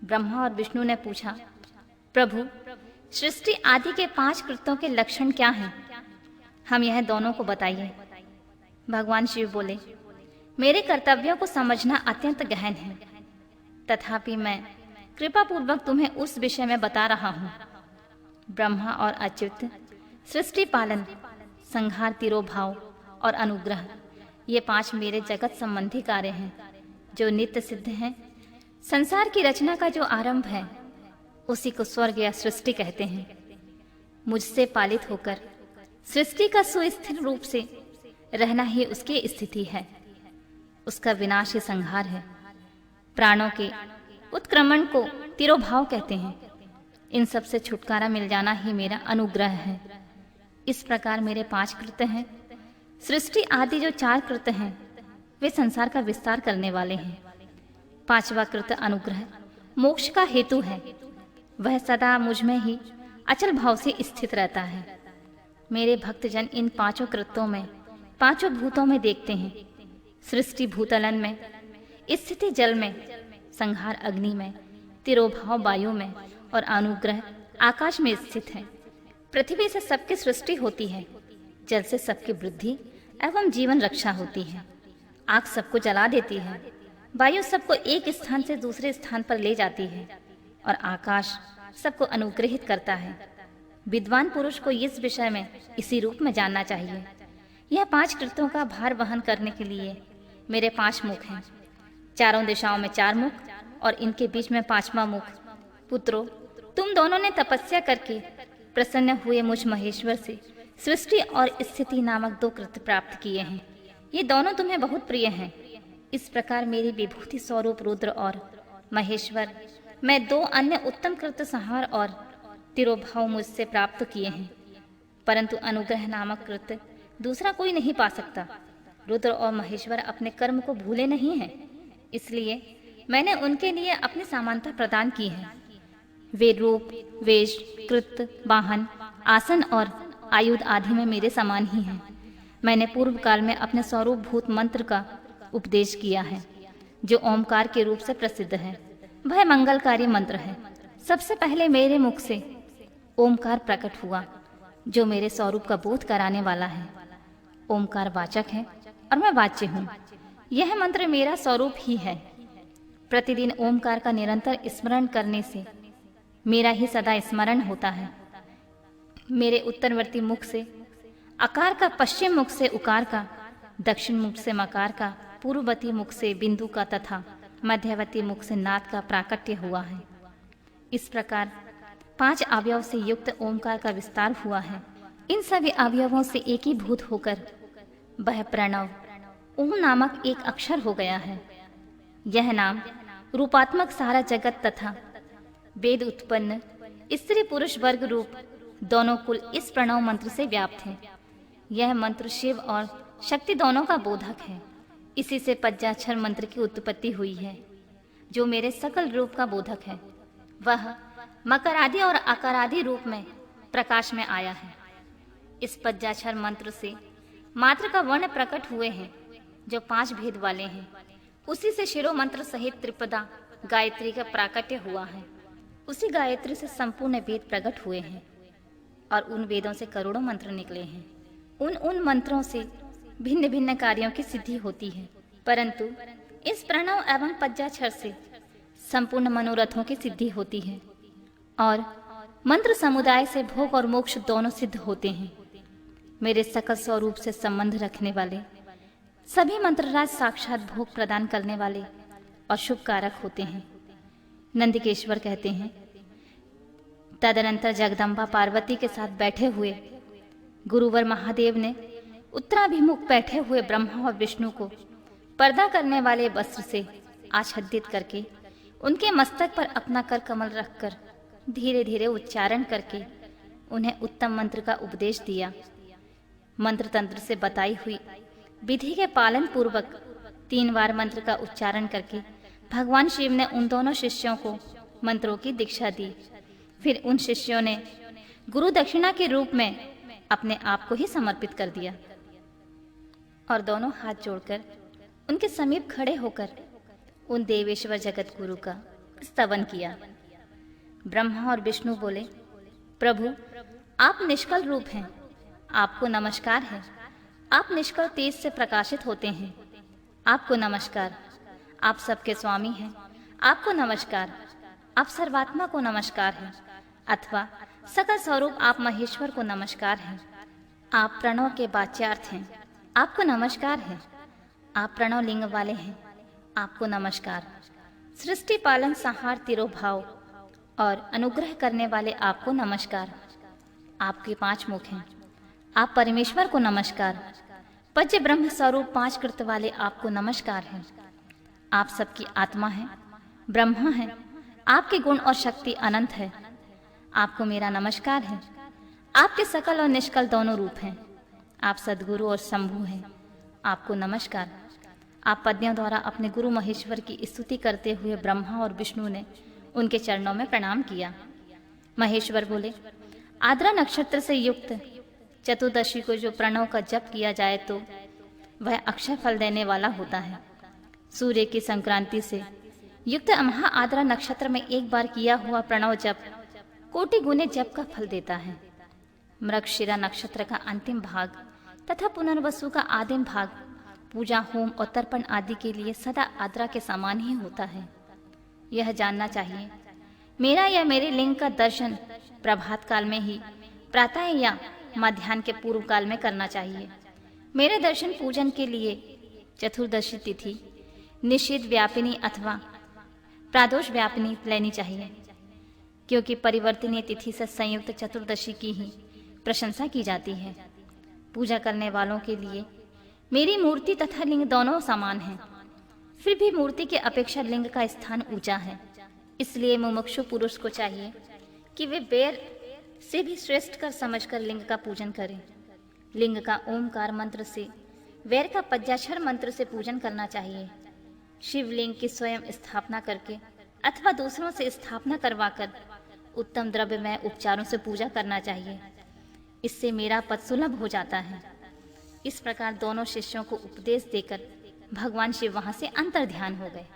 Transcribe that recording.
ब्रह्मा और विष्णु ने पूछा, प्रभु, सृष्टि आदि के 5 कृत्यों के लक्षण क्या हैं? हम यह दोनों को बताइए। भगवान शिव बोले, मेरे कर्तव्यों को समझना अत्यंत गहन है, तथापि मैं कृपा पूर्वक तुम्हें उस विषय में बता रहा हूँ। ब्रह्मा और अच्युत, सृष्टि पालन, संहार, तिरोभाव और अनुग्रह, ये 5 मेरे जगत संबंधी कार्य हैं जो नित्य सिद्ध हैं। संसार की रचना का जो आरंभ है उसी को स्वर्ग या सृष्टि कहते हैं। मुझसे पालित होकर सृष्टि का सुस्थिर रूप से रहना ही उसकी स्थिति है, उसका विनाश ही संहार है। प्राणों के उत्क्रमण को तिरोभाव कहते हैं। इन सब से छुटकारा मिल जाना ही मेरा अनुग्रह है। इस प्रकार मेरे 5 कृत्य हैं। सृष्टि आदि जो 4 कृत्य हैं वे संसार का विस्तार करने वाले हैं। 5वां कृत्य अनुग्रह मोक्ष का हेतु है। वह सदा मुझ में ही अचल भाव से स्थित रहता है। मेरे भक्तजन इन 5 कृत्यों में 5 भूतों में देखते हैं। सृष्टि भूतलन में, स्थिति जल में, संहार अग्नि में, तिरोभाव वायु में और अनुग्रह आकाश में स्थित है। पृथ्वी से सबकी सृष्टि होती है, जल से सबकी वृद्धि एवं जीवन रक्षा होती है। आग सबको जला देती है, वायु सबको एक स्थान से दूसरे स्थान पर ले जाती है और आकाश सबको अनुग्रहित करता है। विद्वान पुरुष को इस विषय में इसी रूप में जानना चाहिए। यह 5 कृत्यों का भार वहन करने के लिए मेरे 5 मुख हैं। चारों दिशाओं में 4 मुख और इनके बीच में 5वां मुख। पुत्रों, तुम दोनों ने तपस्या करके प्रसन्न हुए मुझ महेश्वर से सृष्टि और स्थिति नामक 2 कृत्य प्राप्त किए हैं। ये दोनों तुम्हें बहुत प्रिय हैं। इस प्रकार मेरी विभूति स्वरूप रुद्र और महेश्वर, मैं 2 अन्य उत्तम कृत्य संहार और तिरोभाव मुझसे प्राप्त किए हैं, परंतु अनुग्रह नामक कृत्य दूसरा कोई नहीं पा सकता। रुद्र और महेश्वर अपने कर्म को भूले नहीं हैं, इसलिए मैंने उनके लिए अपनी समानता प्रदान की है। वे रूप, वेश, कृत्य, वाहन, आसन और आयुध आदि में मेरे समान ही हैं। मैंने पूर्व काल में अपने स्वरूप भूत मंत्र का उपदेश किया है, जो ओमकार के रूप से प्रसिद्ध है। वह मंगलकारी मंत्र है। सबसे पहले मेरे मुख से ओमकार प्रकट हुआ, जो मेरे स्वरूप का बोध कराने वाला है। ओमकार वाचक है और मैं वाच्य हूँ। यह मंत्र मेरा स्वरूप ही है। प्रतिदिन ओमकार का निरंतर स्मरण करने से मेरा ही सदा स्मरण होता है। मेरे उत्तरवर्ती मुख से अकार का, पश्चिम मुख से उकार का, दक्षिण मुख से मकार का, पूर्ववर्ती मुख से बिंदु का तथा मध्यवर्ती मुख से नाद का प्राकट्य हुआ है। इस प्रकार 5 अवयव से युक्त ओमकार का विस्तार हुआ है। इन सभी अवयवों से एक ही भूत होकर वह प्रणव ओम नामक एक अक्षर हो गया है। यह नाम रूपात्मक सारा जगत तथा वेद उत्पन्न स्त्री पुरुष वर्ग रूप दोनों कुल इस प्रणव मंत्र से व्याप्त है। यह मंत्र शिव और शक्ति दोनों का बोधक है। इसी से पंचाक्षर मंत्र की उत्पत्ति हुई है, जो मेरे सकल रूप का बोधक है। वह मकरादि और अकारादि रूप में प्रकाश में आया है। इस पंचाक्षर मंत्र से मात्र का वर्ण प्रकट हुए हैं, जो 5 भेद वाले हैं। उसी से शिरो मंत्र सहित त्रिपदा गायत्री का प्राकट्य हुआ है। उसी गायत्री से संपूर्ण वेद प्रकट हुए हैं और उन वेदों से करोड़ों मंत्र निकले हैं। उन मंत्रों से भिन्न भिन्न कार्यों की सिद्धि होती है, परंतु इस प्रणव एवं पंचाक्षर से संपूर्ण मनोरथों की सिद्धि होती है और मंत्र समुदाय से भोग और मोक्ष दोनों सिद्ध होते हैं। मेरे सकल स्वरूप से संबंध रखने वाले सभी मंत्रराज साक्षात भोग प्रदान करने वाले और शुभ कारक होते हैं। नंदिकेश्वर कहते हैं, तदनंतर जगदम्बा पार्वती के साथ बैठे हुए गुरुवर महादेव ने उत्तराभिमुख बैठे हुए ब्रह्मा और विष्णु को पर्दा करने वाले वस्त्र से आच्छादित करके उनके मस्तक पर अपना कर कमल रखकर धीरे धीरे उच्चारण करके उन्हें उत्तम मंत्र का उपदेश दिया। मंत्र तंत्र से बताई हुई विधि के पालन पूर्वक 3 बार मंत्र का उच्चारण करके भगवान शिव ने उन दोनों शिष्यों को मंत्रों की दीक्षा दी। फिर उन शिष्यों ने गुरु दक्षिणा के रूप में अपने आप को ही समर्पित कर दिया और दोनों हाथ जोड़कर उनके समीप खड़े होकर उन देवेश्वर जगत गुरु का स्तवन किया। ब्रह्मा और विष्णु बोले, प्रभु आप निष्कल रूप हैं, आपको नमस्कार है। आप निष्कल तेज से प्रकाशित होते हैं, आपको नमस्कार। आप सबके स्वामी हैं, आपको नमस्कार। आप सर्वात्मा को नमस्कार है, अथवा सकल स्वरूप आप महेश्वर को नमस्कार है। आप प्रणव के वाच्यार्थ हैं, आपको नमस्कार है। आप प्रणव लिंग वाले हैं, आपको नमस्कार। सृष्टि पालन संहार तिरोभाव और अनुग्रह करने वाले आपको नमस्कार। आपके 5 मुख हैं, आप परमेश्वर को नमस्कार। पज्य ब्रह्म स्वरूप 5 कृत वाले आपको नमस्कार है। आप सबकी आत्मा है, ब्रह्मा है। आपके गुण और शक्ति अनंत है, आपको मेरा नमस्कार है। आपके सकल और निष्कल दोनों रूप हैं। आप सद्गुरु और शंभु हैं, आपको नमस्कार। आप पद्यों द्वारा अपने गुरु महेश्वर की स्तुति करते हुए ब्रह्मा और विष्णु ने उनके चरणों में प्रणाम किया। महेश्वर बोले, आद्रा नक्षत्र से युक्त चतुर्दशी को जो प्रणव का जप किया जाए तो वह अक्षय फल देने वाला होता है। सूर्य की संक्रांति से युक्त महा आद्रा नक्षत्र में एक बार किया हुआ प्रणव जप कोटि गुने जप का फल देता है। मृगशिरा नक्षत्र का अंतिम भाग तथा पुनर्वसु का आदिम भाग पूजा, होम और तर्पण आदि के लिए सदा आद्रा के समान ही होता है। यह जानना चाहिए, मेरा या मेरे लिंग का दर्शन प्रभात काल में ही, प्रातः या मध्याह्न के पूर्व काल में करना चाहिए। मेरे दर्शन पूजन के लिए चतुर्दशी तिथि निषेध व्यापिनी अथवा प्रादोष व्यापिनी लेनी चाहिए, क्योंकि परिवर्तनीय तिथि से संयुक्त चतुर्दशी की ही प्रशंसा की जाती है। पूजा करने वालों के लिए मेरी मूर्ति तथा लिंग दोनों समान हैं, फिर भी मूर्ति के अपेक्षा लिंग का स्थान ऊंचा है। इसलिए मुमुक्षु पुरुष को चाहिए कि वे बेर से भी श्रेष्ठ कर समझकर लिंग का पूजन करें। लिंग का ओमकार मंत्र से, वैर का पज्जाक्षर मंत्र से पूजन करना चाहिए। शिवलिंग की स्वयं स्थापना करके अथवा दूसरों से स्थापना करवाकर उत्तम द्रव्यमय उपचारों से पूजा करना चाहिए। इससे मेरा पद सुलभ हो जाता है। इस प्रकार दोनों शिष्यों को उपदेश देकर भगवान शिव वहां से अंतर्ध्यान हो गए।